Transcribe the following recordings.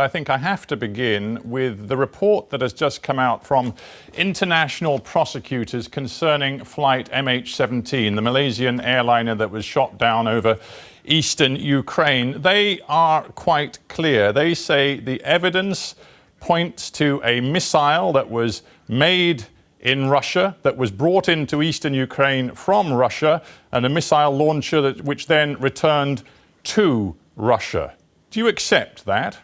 I think I have to begin with the report that has just come out from international prosecutors concerning flight MH17, the Malaysian airliner that was shot down over eastern Ukraine. They are quite clear. They say the evidence points to a missile that was made in Russia, that was brought into eastern Ukraine from Russia, and a missile launcher which then returned to Russia. Do you accept that?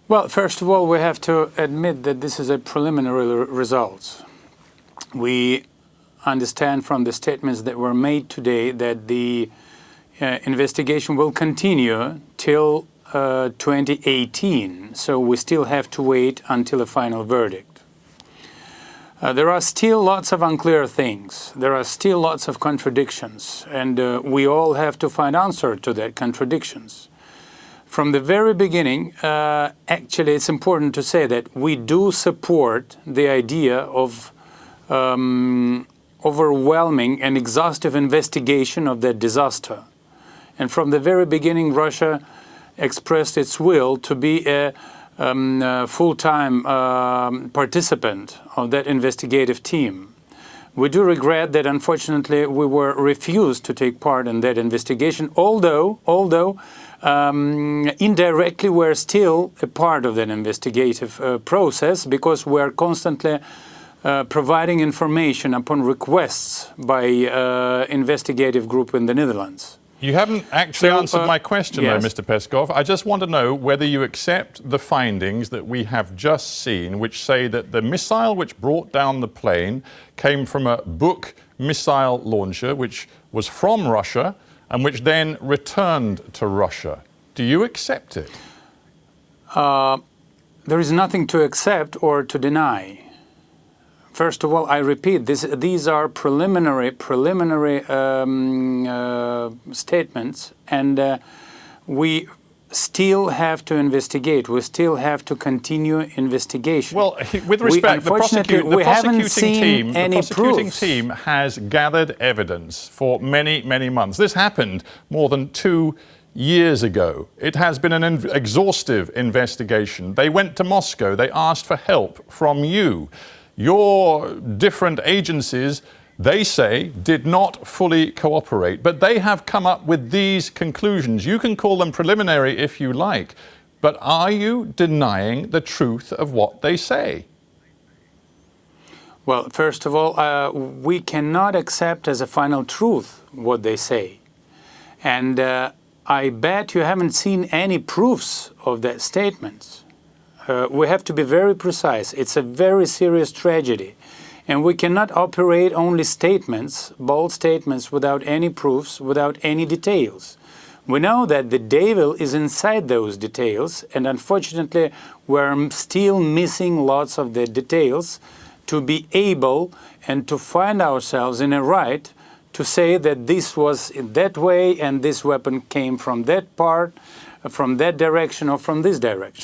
Well, first of all, we have to admit that this is a preliminary result. We understand from the statements that were made today that the investigation will continue till 2018, so we still have to wait until a final verdict. There are still lots of unclear things. There are still lots of contradictions, and we all have to find answer to that contradictions. From the very beginning, actually, it's important to say that we do support the idea of overwhelming and exhaustive investigation of that disaster. And from the very beginning, Russia expressed its will to be a full-time participant of that investigative team. We do regret that, unfortunately, we were refused to take part in that investigation, although indirectly we're still a part of that investigative process, because we're constantly providing information upon requests by investigative group in the Netherlands. You haven't actually answered my question, yes. though, Mr. Peskov. I just want to know whether you accept the findings that we have just seen, which say that the missile which brought down the plane came from a Buk missile launcher, which was from Russia, and which then returned to Russia. Do you accept it? There is nothing to accept or to deny. First of all, I repeat, these are preliminary statements, and we still have to investigate. We still have to continue investigation. Well, with respect, the prosecuting team has gathered evidence for many, many months. This happened more than 2 years ago. It has been an exhaustive investigation. They went to Moscow. They asked for help from you. Your different agencies, they say, did not fully cooperate, but they have come up with these conclusions. You can call them preliminary if you like, but are you denying the truth of what they say? Well, first of all, we cannot accept as a final truth what they say. And I bet you haven't seen any proofs of that statement. We have to be very precise. It's a very serious tragedy. And we cannot operate only statements, bold statements, without any proofs, without any details. We know that the devil is inside those details, and unfortunately, we're still missing lots of the details to be able and to find ourselves in a right to say that this was in that way and this weapon came from that part, from that direction or from this direction.